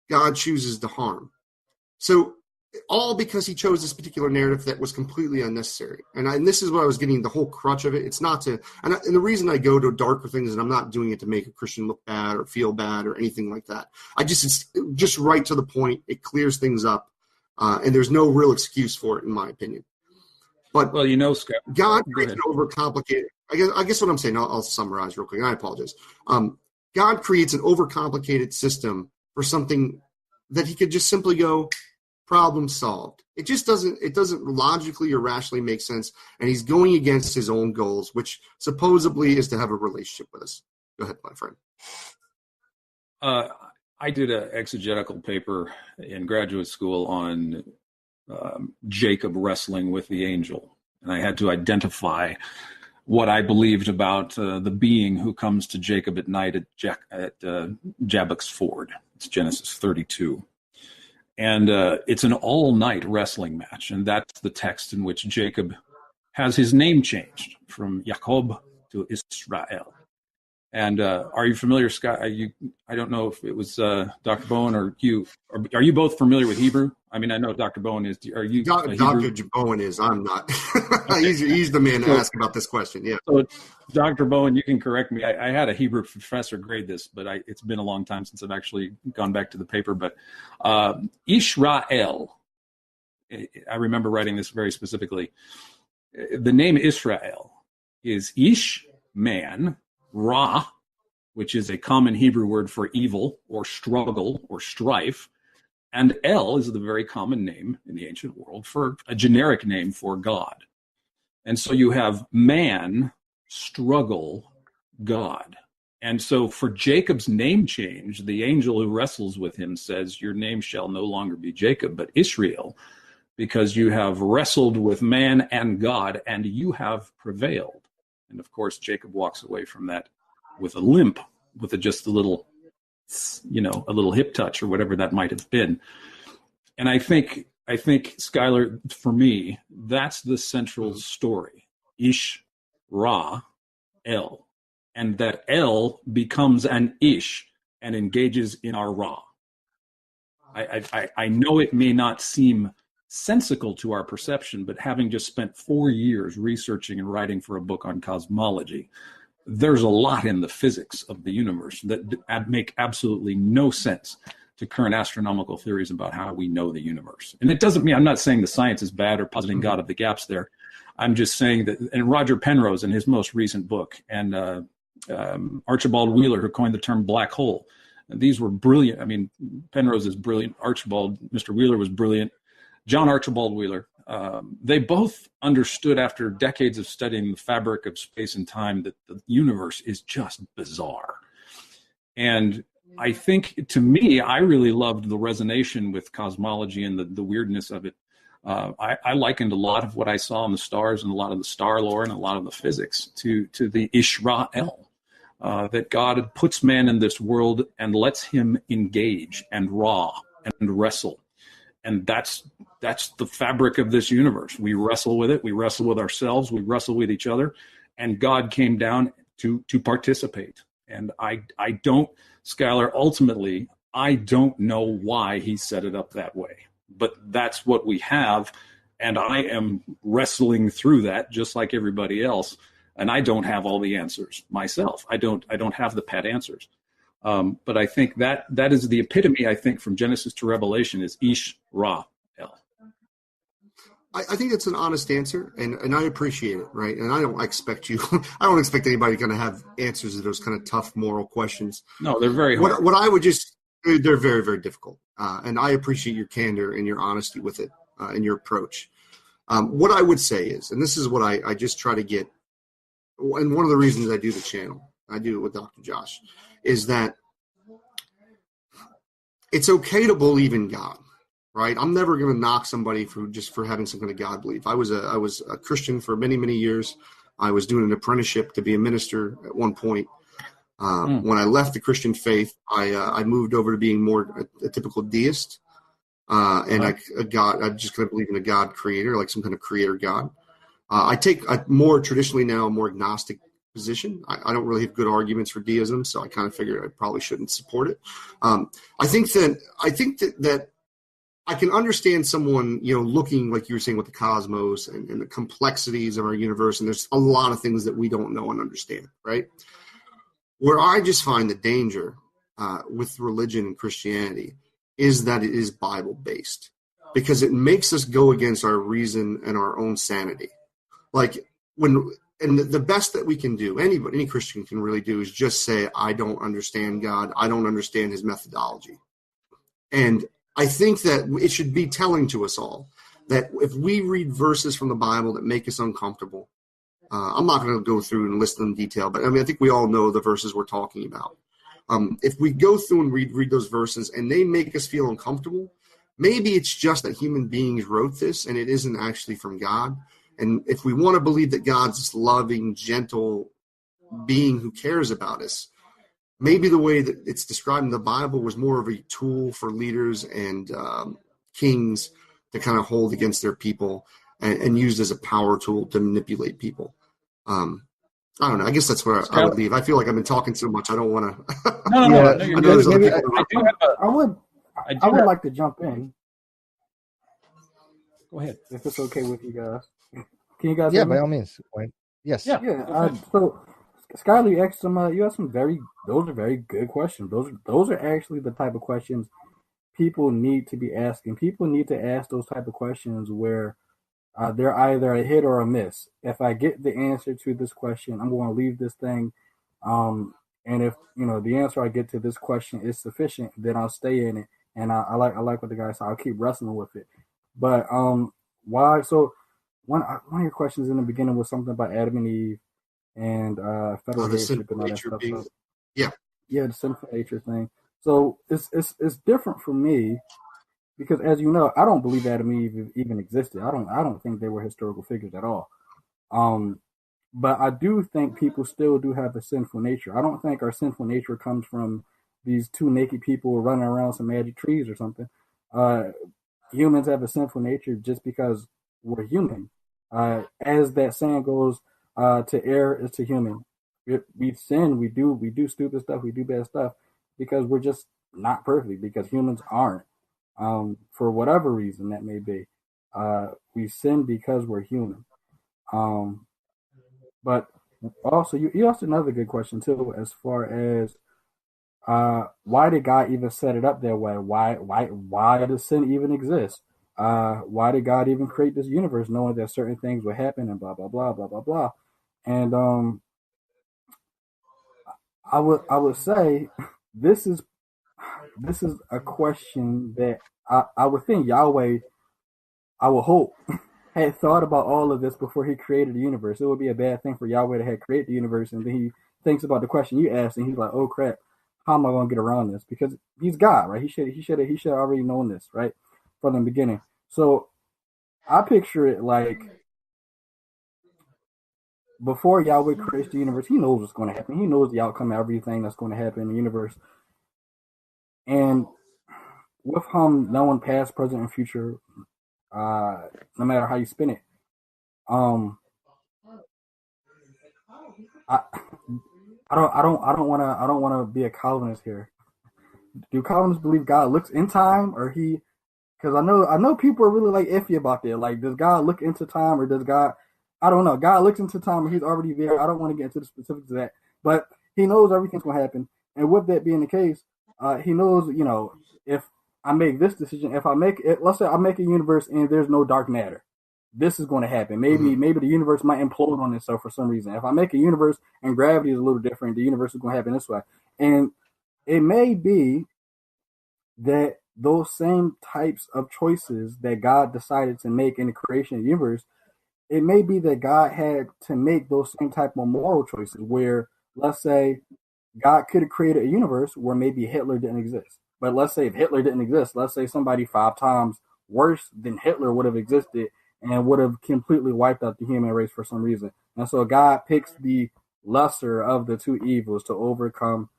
God chooses to harm. So all because he chose this particular narrative that was completely unnecessary. And this is what I was getting, the whole crutch of it. It's not to, and the reason I go to darker things, and I'm not doing it to make a Christian look bad or feel bad or anything like that. It's just right to the point. It clears things up. And there's no real excuse for it, in my opinion. But well, Scott, God creates an overcomplicated. I guess what I'm saying. I'll summarize real quick. And I apologize. God creates an overcomplicated system for something that he could just simply go, problem solved. It just doesn't logically or rationally make sense. And he's going against his own goals, which supposedly is to have a relationship with us. Go ahead, my friend. I did an exegetical paper in graduate school on Jacob wrestling with the angel. And I had to identify what I believed about the being who comes to Jacob at night at Jabbok's Ford. It's Genesis 32. And it's an all-night wrestling match. And that's the text in which Jacob has his name changed from Jacob to Israel. And are you familiar, Scott? I don't know if it was Dr. Bowen or you. Are you both familiar with Hebrew? I mean, I know Dr. Bowen is. Are you? Dr. Bowen is. I'm not. he's the man to ask about this question. Yeah. So, Dr. Bowen, you can correct me. I had a Hebrew professor grade this, but it's been a long time since I've actually gone back to the paper. But Israel, I remember writing this very specifically. The name Israel is Ish, man, Ra, which is a common Hebrew word for evil or struggle or strife, and El is the very common name in the ancient world for a generic name for God. And so you have man, struggle, God. And so for Jacob's name change, the angel who wrestles with him says, your name shall no longer be Jacob, but Israel, because you have wrestled with man and God, and you have prevailed. And of course, Jacob walks away from that with a limp, with just a little hip touch or whatever that might have been. And I think, Skylar, for me, that's the central story. Ish, Ra, El. And that El becomes an Ish and engages in our Ra. I know it may not seem sensical to our perception, but having just spent 4 years researching and writing for a book on cosmology, there's a lot in the physics of the universe that make absolutely no sense to current astronomical theories about how we know the universe. And it doesn't mean, I'm not saying the science is bad or positing God of the gaps there. I'm just saying that, and Roger Penrose in his most recent book, and Archibald Wheeler, who coined the term black hole, these were brilliant. I mean, Penrose is brilliant. Mr. Wheeler was brilliant. John Archibald Wheeler, they both understood after decades of studying the fabric of space and time that the universe is just bizarre. And I think, to me, I really loved the resonation with cosmology and the weirdness of it. I likened a lot of what I saw in the stars and a lot of the star lore and a lot of the physics to the Israel, that God puts man in this world and lets him engage and raw and wrestle. And that's the fabric of this universe. We wrestle with it. We wrestle with ourselves. We wrestle with each other. And God came down to participate. And I don't, Skylar, ultimately, I don't know why he set it up that way. But that's what we have. And I am wrestling through that just like everybody else. And I don't have all the answers myself. I don't have the pat answers. But I think that is the epitome, I think, from Genesis to Revelation is Ish, Ra, El. I think it's an honest answer, and I appreciate it, right? And I don't expect anybody going to have answers to those kind of tough moral questions. No, they're very hard. What I would they're very, very difficult. And I appreciate your candor and your honesty with it and your approach. What I would say is, and this is what I just try to get, and one of the reasons I do the channel, I do it with Dr. Josh, is that it's okay to believe in God, right? I'm never going to knock somebody for having some kind of God belief. I was a Christian for many, many years. I was doing an apprenticeship to be a minister at one point. When I left the Christian faith, I moved over to being more a typical deist, and I just kind of believe in a God creator, like some kind of creator God. I take a more traditionally now a more agnostic position. I don't really have good arguments for deism, so I kind of figured I probably shouldn't support it. I think that I can understand someone, looking, like you were saying, with the cosmos and the complexities of our universe, and there's a lot of things that we don't know and understand, right? Where I just find the danger with religion and Christianity is that it is Bible-based, because it makes us go against our reason and our own sanity. The best that we can do, any Christian can really do, is just say, I don't understand God. I don't understand his methodology. And I think that it should be telling to us all that if we read verses from the Bible that make us uncomfortable, I'm not going to go through and list them in detail, but I think we all know the verses we're talking about. If we go through and read those verses and they make us feel uncomfortable, maybe it's just that human beings wrote this and it isn't actually from God. And if we want to believe that God's this loving, gentle being who cares about us, maybe the way that it's described in the Bible was more of a tool for leaders and kings to kind of hold against their people and used as a power tool to manipulate people. I don't know. I guess that's where I would leave. I feel like I've been talking so much. I don't want to. No. You're good. I would like to jump in. Go ahead. If it's okay with you guys. Can you guys hear me? By all means. Yes. Yeah. So, Skyler, you asked those are very good questions. Those are actually the type of questions people need to be asking. People need to ask those type of questions where they're either a hit or a miss. If I get the answer to this question, I'm going to leave this thing. And if the answer I get to this question is sufficient, then I'll stay in it. And I like what the guy said. I'll keep wrestling with it. But why? So one of your questions in the beginning was something about Adam and Eve and federal headship and all that stuff. The sinful nature thing. So it's different for me. Because as you know, I don't believe Adam and Eve even existed. I don't think they were historical figures at all. But I do think people still do have a sinful nature. I don't think our sinful nature comes from these two naked people running around some magic trees or something. Humans have a sinful nature just because we're human. As that saying goes, to err is to human. We sin, we do stupid stuff, we do bad stuff because we're just not perfect, because humans aren't. For whatever reason that may be. We sin because we're human. But also, you asked another good question too, as far as why did God even set it up that way? Why does sin even exist? Why did God even create this universe, knowing that certain things would happen and blah blah blah blah blah blah? And I would say this is a question that I would think Yahweh, I would hope, had thought about all of this before he created the universe. It would be a bad thing for Yahweh to have created the universe, and then he thinks about the question you asked, and he's like, oh crap, how am I going to get around this? Because he's God, right? He should have already known this, right, from the beginning. So I picture it like before Yahweh creates the universe, he knows what's going to happen. He knows the outcome of everything that's going to happen in the universe. And with him knowing past, present, and future, no matter how you spin it, I don't want to be a Calvinist here. Do Calvinists believe God looks in time, or he? Because I know people are really like iffy about that. Like, does God look into time, or does God? I don't know. God looks into time, or he's already there. I don't want to get into the specifics of that, but he knows everything's going to happen. And with that being the case, he knows, if I make this decision, if I make it, let's say I make a universe and there's no dark matter, this is going to happen. Maybe the universe might implode on itself for some reason. If I make a universe and gravity is a little different, the universe is going to happen this way. And it may be that those same types of choices that God decided to make in the creation of the universe, it may be that God had to make those same type of moral choices where, let's say, God could have created a universe where maybe Hitler didn't exist. But let's say if Hitler didn't exist, let's say somebody 5 times worse than Hitler would have existed and would have completely wiped out the human race for some reason. And so God picks the lesser of the two evils to overcome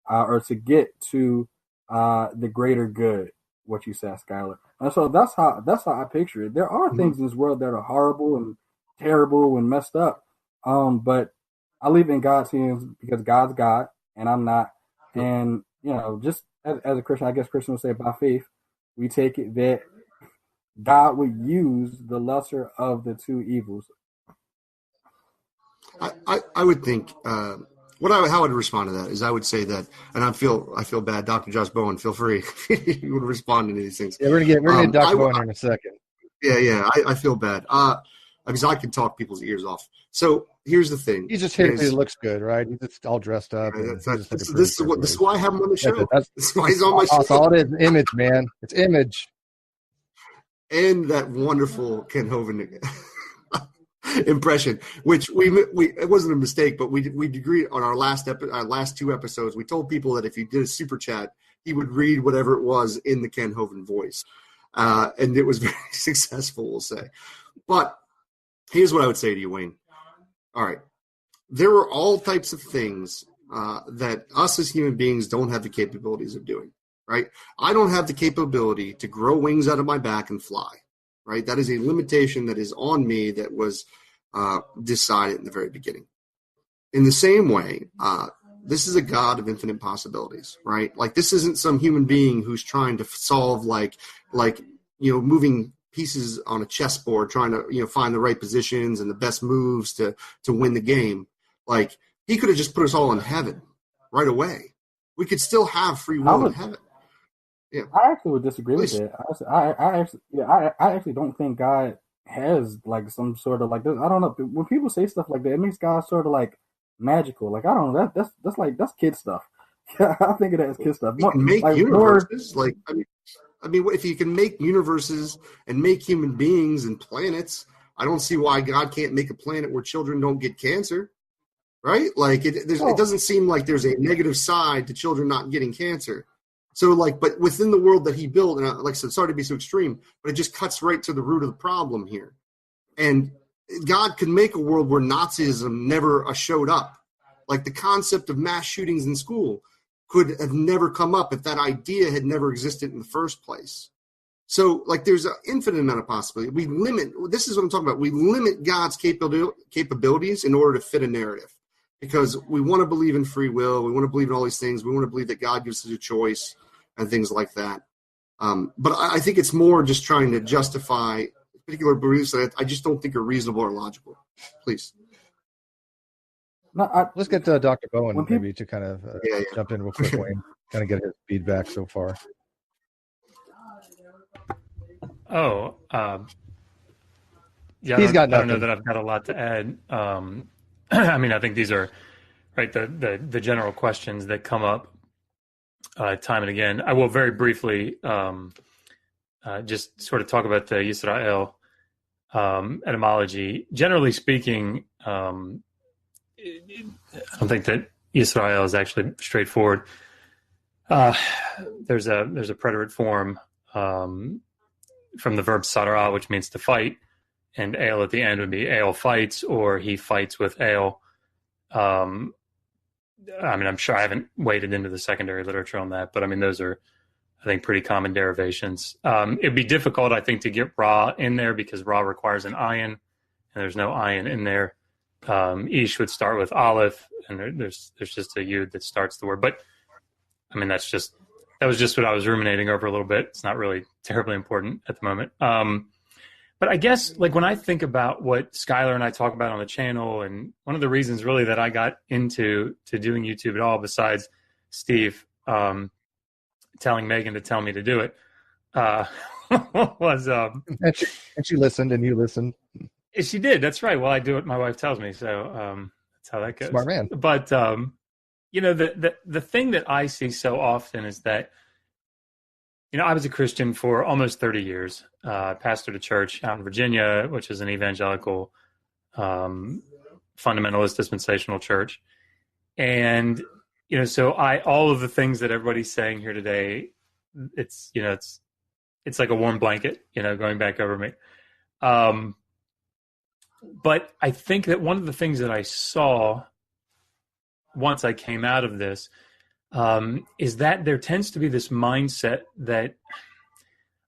or to get to the greater good, what you said, Skylar. And so that's how I picture it. There are things in this world that are horrible and terrible and messed up. But I believe in God's hands because God's God and I'm not. And, just as a Christian, I guess Christians would say by faith, we take it that God would use the lesser of the two evils. I would think how I would respond to that is I would say that, and I feel bad, Dr. Josh Bowen, feel free you would respond to these things. Yeah, we're gonna get Dr. Bowen here in a second. Yeah, I feel bad because I can talk people's ears off. So here's the thing: he's just here because he looks good, right? He's just all dressed up. This is why I have him on the show. This is why he's on my show. That's all it is. Image, man. It's image. And that wonderful Ken Hovind impression, which we it wasn't a mistake, but we agreed on our last two episodes. We told people that if you did a super chat, he would read whatever it was in the Ken Hovind voice, and it was very successful, we'll say. But here's what I would say to you, Wayne. All right, there are all types of things that us as human beings don't have the capabilities of doing. Right? I don't have the capability to grow wings out of my back and fly. Right? That is a limitation that is on me that was decided in the very beginning. In the same way, this is a God of infinite possibilities, right? Like this isn't some human being who's trying to solve like moving pieces on a chessboard, trying to find the right positions and the best moves to win the game. Like he could have just put us all in heaven right away. We could still have free will in heaven. Yeah. I actually would disagree with that. I actually don't think God has like some sort of like this. I don't know, when people say stuff like that, it makes God sort of like magical. Like I don't know, that's kid stuff. Yeah, I think of that as kid stuff. You can make universes I mean, if you can make universes and make human beings and planets, I don't see why God can't make a planet where children don't get cancer, right? Like it doesn't seem like there's a negative side to children not getting cancer. So but within the world that he built, and like I said, sorry to be so extreme, but it just cuts right to the root of the problem here. And God could make a world where Nazism never showed up. Like the concept of mass shootings in school could have never come up if that idea had never existed in the first place. So there's an infinite amount of possibility. This is what I'm talking about. We limit God's capabilities in order to fit a narrative because we want to believe in free will. We want to believe in all these things. We want to believe that God gives us a choice and things like that. But I think it's more just trying to justify particular beliefs that I just don't think are reasonable or logical. Please. No, let's get to Dr. Bowen maybe to kind of jump in real quick, Wayne, kind of get his feedback so far. Oh, yeah. He's got nothing. I don't know that I've got a lot to add. I mean, I think these are right the general questions that come up time and again. I will very briefly just sort of talk about the Yisrael etymology. Generally speaking, I don't think that Yisrael is actually straightforward. There's a preterite form from the verb sarah, which means to fight, and ale at the end would be ale fights, or he fights with ale. I mean, I'm sure I haven't waded into the secondary literature on that, but I mean, those are, I think, pretty common derivations. It'd be difficult, I think, to get ra in there because ra requires an ayin, and there's no ayin in there. Ish would start with aleph, and there's just a yud that starts the word. But I mean, that was just what I was ruminating over a little bit. It's not really terribly important at the moment. But I guess when I think about what Skylar and I talk about on the channel, and one of the reasons really that I got into doing YouTube at all, besides Steve telling Megan to tell me to do it, was and she listened and you listened. She did. That's right. Well, I do what my wife tells me, so that's how that goes. Smart man. But the thing that I see so often is that I was a Christian for almost 30 years. Pastored a church out in Virginia, which is an evangelical, fundamentalist dispensational church, and so all of the things that everybody's saying here today, it's like a warm blanket, going back over me. But I think that one of the things that I saw once I came out of this is that there tends to be this mindset that,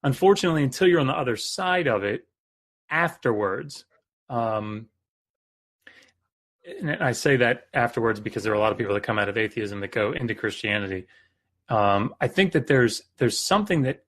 unfortunately, until you're on the other side of it, afterwards, and I say that afterwards because there are a lot of people that come out of atheism that go into Christianity. I think that there's something that